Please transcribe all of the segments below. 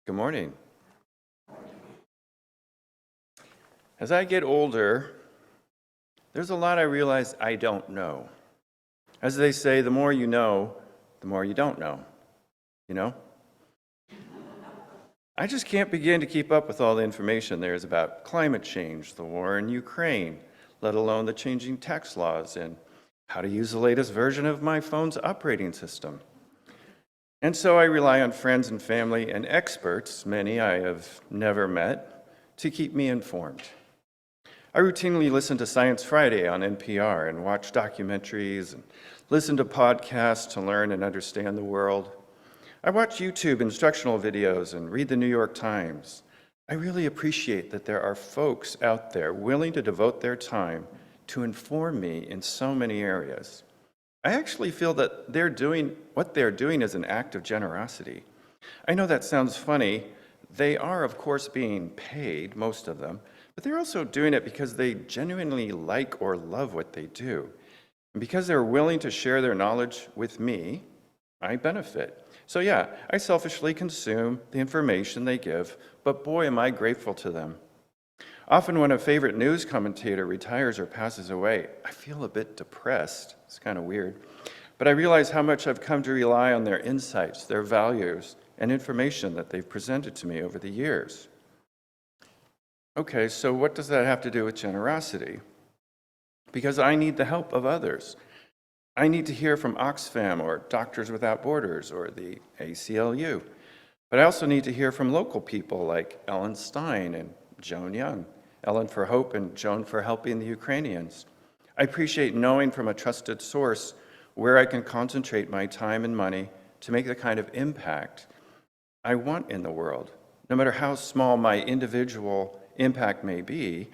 Good morning. As I get older, there's a lot I realize I don't know. As they say, the more you know, the more you don't know. You know? I just can't begin to keep up with all the information there is about climate change, the war in Ukraine, let alone the changing tax laws, and how to use the latest version of my phone's operating system. And so I rely on friends and family and experts, many I have never met, to keep me informed. I routinely listen to Science Friday on NPR and watch documentaries and listen to podcasts to learn and understand the world. I watch YouTube instructional videos and read the New York Times. I really appreciate that there are folks out there willing to devote their time to inform me in so many areas. I actually feel that what they're doing is an act of generosity. I know that sounds funny. They are, of course, being paid, most of them, but they're also doing it because they genuinely like or love what they do. And because they're willing to share their knowledge with me, I benefit. So yeah, I selfishly consume the information they give, but boy, am I grateful to them. Often when a favorite news commentator retires or passes away, I feel a bit depressed. It's kind of weird. But I realize how much I've come to rely on their insights, their values, and information that they've presented to me over the years. Okay, so what does that have to do with generosity? Because I need the help of others. I need to hear from Oxfam or Doctors Without Borders or the ACLU. But I also need to hear from local people like Ellen Stein and Joan Young, Ellen for Hope and Joan for helping the Ukrainians. I appreciate knowing from a trusted source where I can concentrate my time and money to make the kind of impact I want in the world, no matter how small my individual impact may be.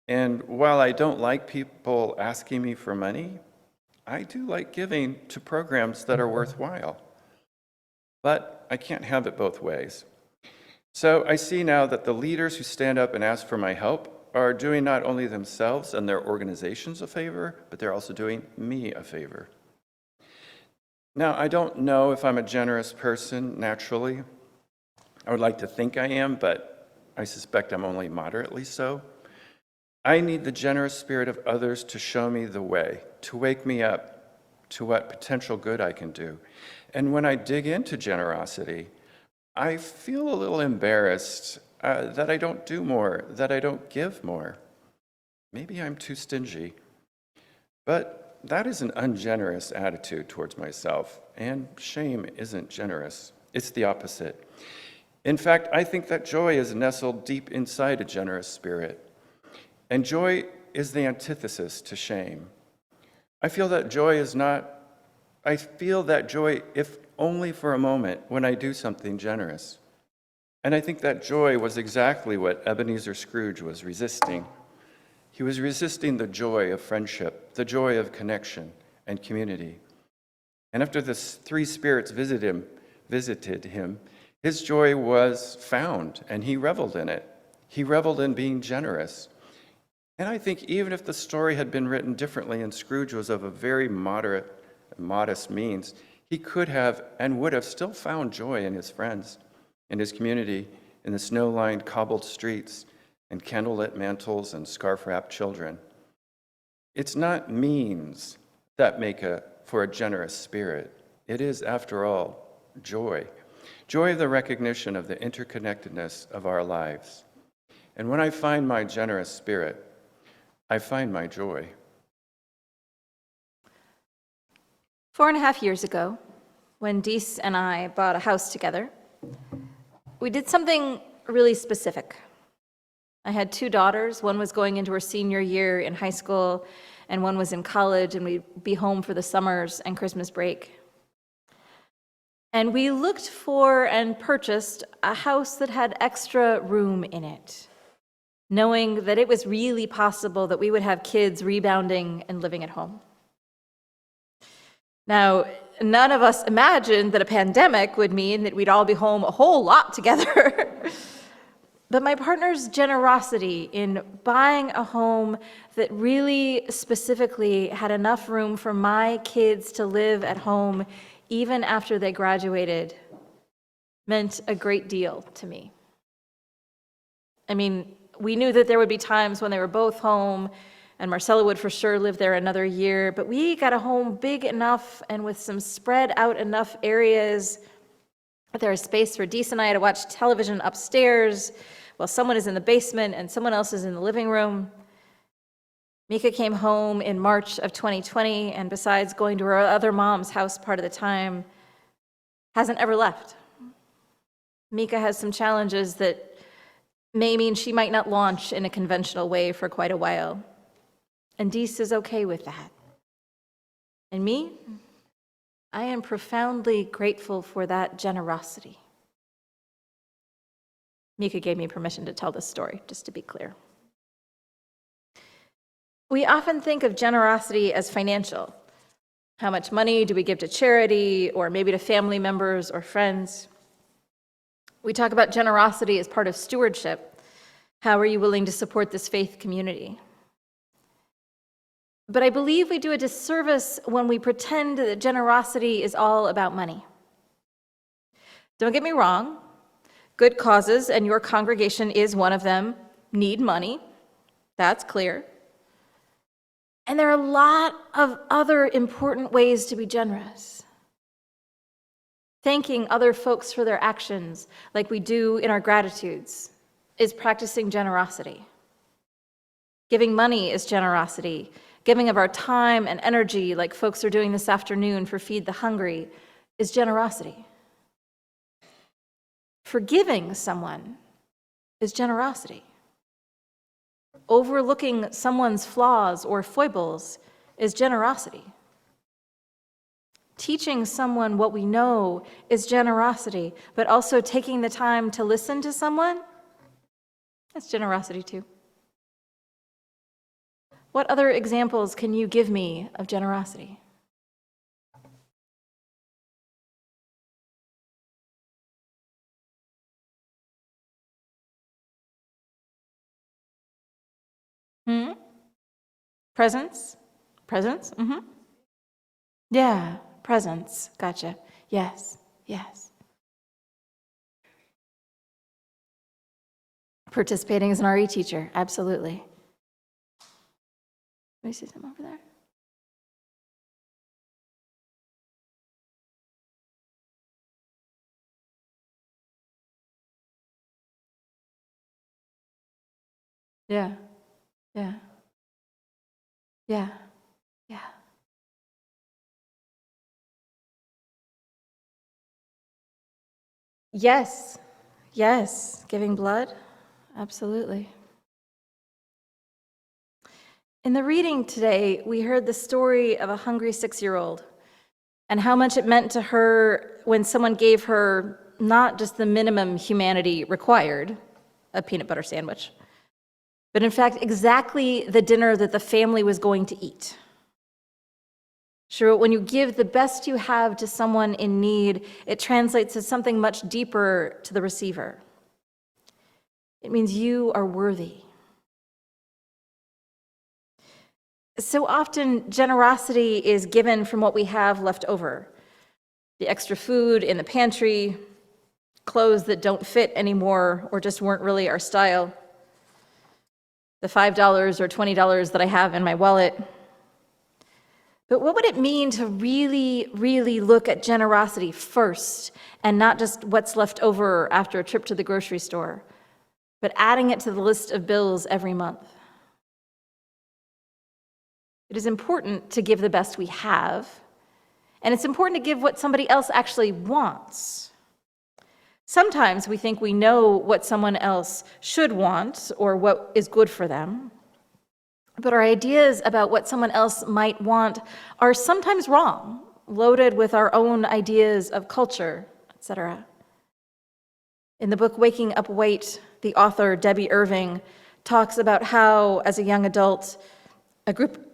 And while I don't like people asking me for money, I do like giving to programs that are worthwhile. But I can't have it both ways. So I see now that the leaders who stand up and ask for my help are doing not only themselves and their organizations a favor, but they're also doing me a favor. Now, I don't know if I'm a generous person naturally. I would like to think I am, but I suspect I'm only moderately so. I need the generous spirit of others to show me the way, to wake me up to what potential good I can do. And when I dig into generosity, I feel a little embarrassed that I don't do more, that I don't give more. Maybe I'm too stingy. But that is an ungenerous attitude towards myself, and shame isn't generous. It's the opposite. In fact, I think that joy is nestled deep inside a generous spirit. And joy is the antithesis to shame. I feel that joy, if only for a moment, when I do something generous. And I think that joy was exactly what Ebenezer Scrooge was resisting. He was resisting the joy of friendship, the joy of connection and community. And after the three spirits visited him, his joy was found, and he reveled in it. He reveled in being generous. And I think even if the story had been written differently and Scrooge was of a very modest means, he could have and would have still found joy in his friends, in his community, in the snow-lined cobbled streets and candlelit mantles and scarf-wrapped children. It's not means that make for a generous spirit. It is, after all, joy. Joy of the recognition of the interconnectedness of our lives. And when I find my generous spirit, I find my joy. 4.5 years ago, when Deese and I bought a house together, we did something really specific. I had 2 daughters. One was going into her senior year in high school, and one was in college, and we'd be home for the summers and Christmas break. And we looked for and purchased a house that had extra room in it, knowing that it was really possible that we would have kids rebounding and living at home. Now, none of us imagined that a pandemic would mean that we'd all be home a whole lot together. But my partner's generosity in buying a home that really specifically had enough room for my kids to live at home even after they graduated meant a great deal to me. I mean, we knew that there would be times when they were both home, and Marcella would for sure live there another year, but we got a home big enough and with some spread out enough areas that there was space for Dees and I to watch television upstairs while someone is in the basement and someone else is in the living room. Mika came home in March of 2020, and besides going to her other mom's house part of the time, hasn't ever left. Mika has some challenges that may mean she might not launch in a conventional way for quite a while. And Dees is okay with that. And me, I am profoundly grateful for that generosity. Mika gave me permission to tell this story, just to be clear. We often think of generosity as financial. How much money do we give to charity, or maybe to family members or friends? We talk about generosity as part of stewardship. How are you willing to support this faith community? But I believe we do a disservice when we pretend that generosity is all about money. Don't get me wrong, good causes, and your congregation is one of them, need money. That's clear. And there are a lot of other important ways to be generous. Thanking other folks for their actions, like we do in our gratitudes, is practicing generosity. Giving money is generosity. Giving of our time and energy, like folks are doing this afternoon for Feed the Hungry, is generosity. Forgiving someone is generosity. Overlooking someone's flaws or foibles is generosity. Teaching someone what we know is generosity, but also taking the time to listen to someone, that's generosity too. What other examples can you give me of generosity? Presence? Presence? Mm-hmm. Yeah, presence. Gotcha. Yes, yes. Participating as an RE teacher, absolutely. Let me see something over there. Yeah, yeah, yeah, yeah. Yes, yes, giving blood, absolutely. In the reading today, we heard the story of a hungry 6-year-old and how much it meant to her when someone gave her not just the minimum humanity required, a peanut butter sandwich, but in fact, exactly the dinner that the family was going to eat. Sure, when you give the best you have to someone in need, it translates to something much deeper to the receiver. It means you are worthy. So often, generosity is given from what we have left over. The extra food in the pantry, clothes that don't fit anymore or just weren't really our style, the $5 or $20 that I have in my wallet. But what would it mean to really, really look at generosity first and not just what's left over after a trip to the grocery store, but adding it to the list of bills every month? It is important to give the best we have, and it's important to give what somebody else actually wants. Sometimes we think we know what someone else should want or what is good for them, but our ideas about what someone else might want are sometimes wrong, loaded with our own ideas of culture, etc. In the book Waking Up White, the author Debbie Irving talks about how, as a young adult, a group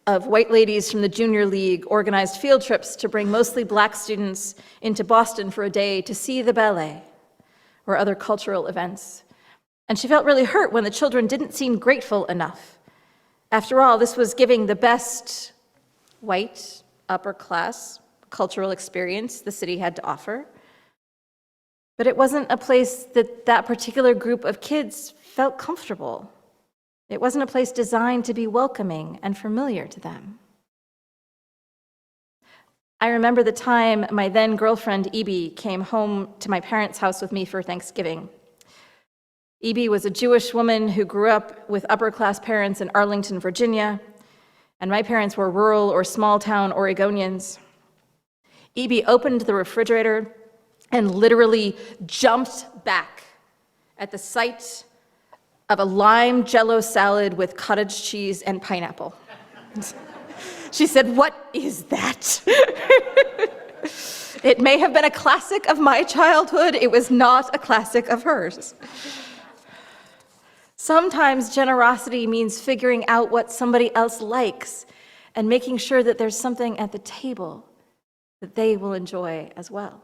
of white ladies from the Junior League organized field trips to bring mostly black students into Boston for a day to see the ballet or other cultural events. And she felt really hurt when the children didn't seem grateful enough. After all, this was giving the best white, upper class cultural experience the city had to offer. But it wasn't a place that that particular group of kids felt comfortable. It wasn't a place designed to be welcoming and familiar to them. I remember the time my then girlfriend, Ibi, came home to my parents' house with me for Thanksgiving. Ibi was a Jewish woman who grew up with upper-class parents in Arlington, Virginia, and my parents were rural or small-town Oregonians. Ibi opened the refrigerator and literally jumped back at the sight of a lime Jell-O salad with cottage cheese and pineapple. She said, "What is that?" It may have been a classic of my childhood. It was not a classic of hers. Sometimes generosity means figuring out what somebody else likes and making sure that there's something at the table that they will enjoy as well.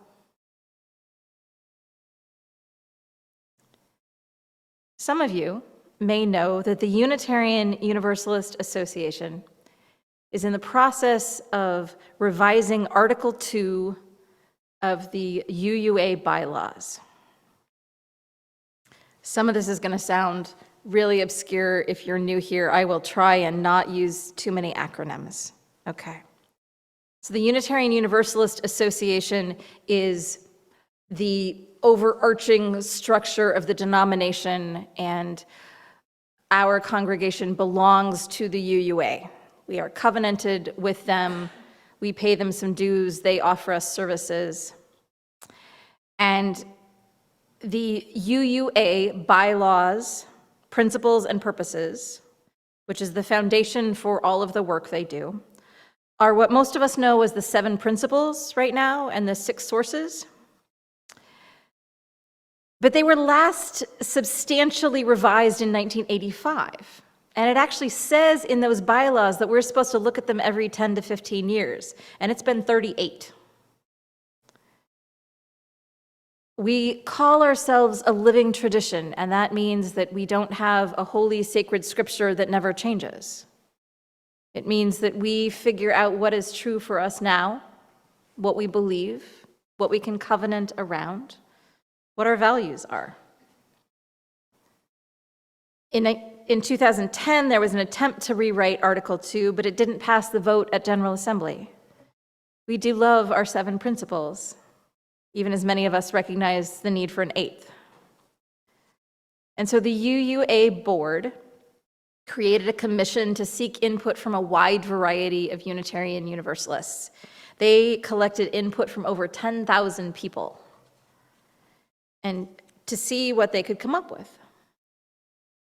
Some of you may know that the Unitarian Universalist Association is in the process of revising Article 2 of the UUA bylaws. Some of this is going to sound really obscure if you're new here. I will try and not use too many acronyms. Okay. So the Unitarian Universalist Association is the overarching structure of the denomination, and our congregation belongs to the UUA. We are covenanted with them. We pay them some dues. They offer us services. And the UUA bylaws, principles, and purposes, which is the foundation for all of the work they do, are what most of us know as the 7 principles right now and the 6 sources. But they were last substantially revised in 1985. And it actually says in those bylaws that we're supposed to look at them every 10 to 15 years, and it's been 38. We call ourselves a living tradition, and that means that we don't have a holy, sacred scripture that never changes. It means that we figure out what is true for us now, what we believe, what we can covenant around, what our values are. In 2010, there was an attempt to rewrite Article 2, but it didn't pass the vote at General Assembly. We do love our 7 principles, even as many of us recognize the need for an 8th. And so the UUA board created a commission to seek input from a wide variety of Unitarian Universalists. They collected input from over 10,000 people and to see what they could come up with.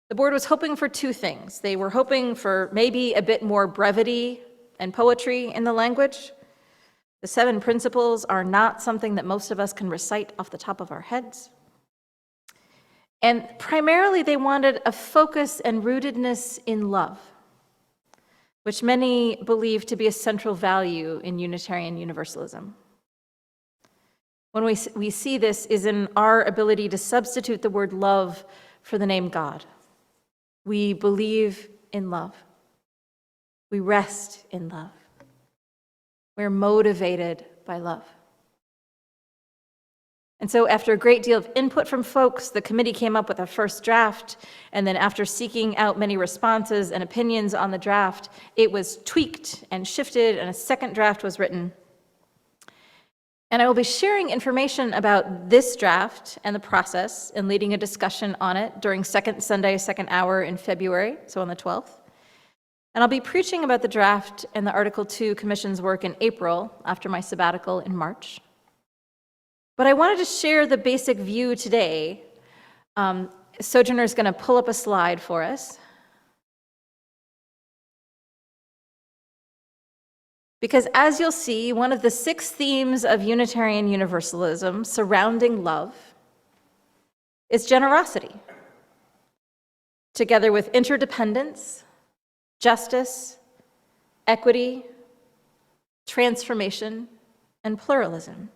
The board was hoping for 2 things. They were hoping for maybe a bit more brevity and poetry in the language. The 7 principles are not something that most of us can recite off the top of our heads. And primarily, they wanted a focus and rootedness in love, which many believe to be a central value in Unitarian Universalism. When we see this is in our ability to substitute the word love for the name God. We believe in love. We rest in love. We're motivated by love. And so after a great deal of input from folks, the committee came up with a first draft, and then after seeking out many responses and opinions on the draft, it was tweaked and shifted, and a second draft was written. And I will be sharing information about this draft and the process and leading a discussion on it during second Sunday, second hour in February, so on the 12th. And I'll be preaching about the draft and the Article 2 Commission's work in April after my sabbatical in March. But I wanted to share the basic view today. Sojourner's going to pull up a slide for us. Because as you'll see, one of the 6 themes of Unitarian Universalism surrounding love is generosity, together with interdependence, justice, equity, transformation, and pluralism.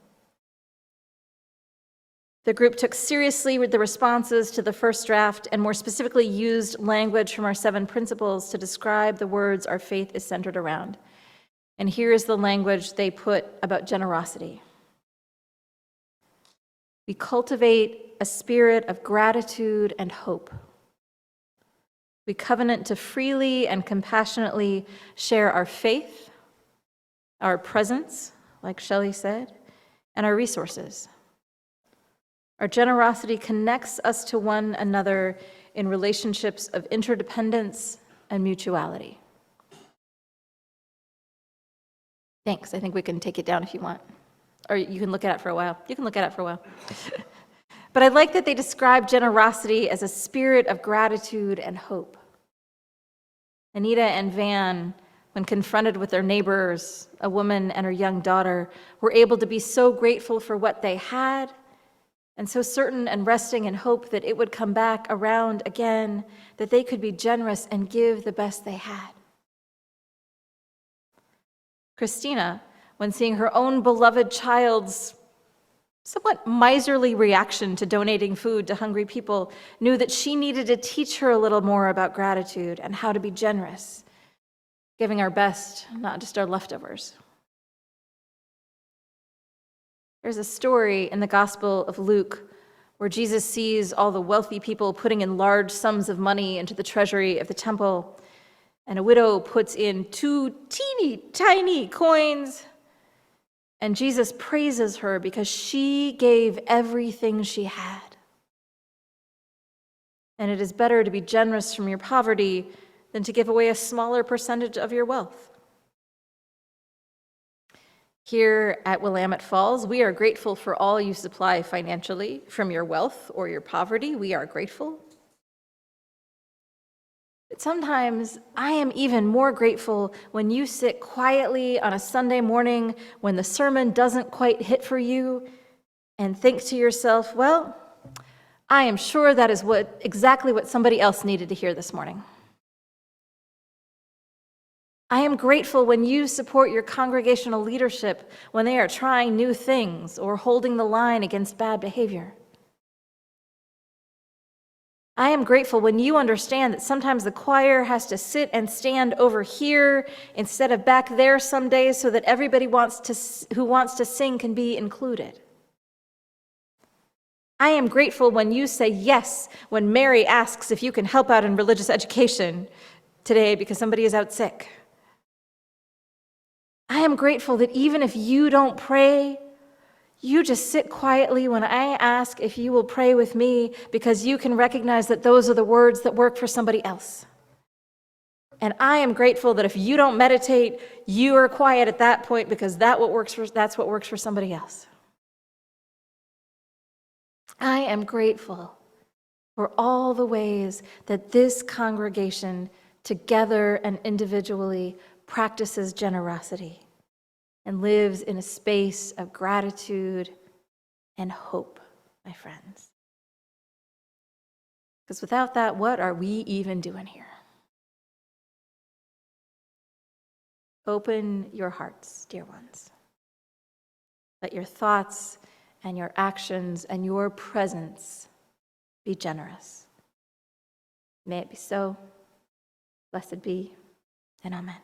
The group took seriously the responses to the first draft and more specifically used language from our 7 principles to describe the words our faith is centered around. And here is the language they put about generosity. we cultivate a spirit of gratitude and hope. We covenant to freely and compassionately share our faith, our presence, like Shelley said, and our resources. Our generosity connects us to one another in relationships of interdependence and mutuality. Thanks. I think we can take it down if you want. Or you can look at it for a while. You can look at it for a while. But I like that they describe generosity as a spirit of gratitude and hope. Anita and Van, when confronted with their neighbors, a woman and her young daughter, were able to be so grateful for what they had and so certain and resting in hope that it would come back around again, that they could be generous and give the best they had. Christina, when seeing her own beloved child's somewhat miserly reaction to donating food to hungry people, knew that she needed to teach her a little more about gratitude and how to be generous, giving our best, not just our leftovers. There's a story in the Gospel of Luke where Jesus sees all the wealthy people putting in large sums of money into the treasury of the temple, and a widow puts in 2 teeny tiny coins, and Jesus praises her because she gave everything she had. And it is better to be generous from your poverty than to give away a smaller percentage of your wealth. Here at Willamette Falls, we are grateful for all you supply financially from your wealth or your poverty. We are grateful. But sometimes I am even more grateful when you sit quietly on a Sunday morning when the sermon doesn't quite hit for you and think to yourself, well, I am sure that is exactly what somebody else needed to hear this morning. I am grateful when you support your congregational leadership when they are trying new things or holding the line against bad behavior. I am grateful when you understand that sometimes the choir has to sit and stand over here instead of back there some days so that everybody who wants to sing can be included. I am grateful when you say yes when Mary asks if you can help out in religious education today because somebody is out sick. I am grateful that even if you don't pray, you just sit quietly when I ask if you will pray with me because you can recognize that those are the words that work for somebody else. And I am grateful that if you don't meditate, you are quiet at that point because that's what works for somebody else. I am grateful for all the ways that this congregation, together and individually, practices generosity and lives in a space of gratitude and hope, my friends. Because without that, what are we even doing here? Open your hearts, dear ones. Let your thoughts and your actions and your presence be generous. May it be so. Blessed be, and amen.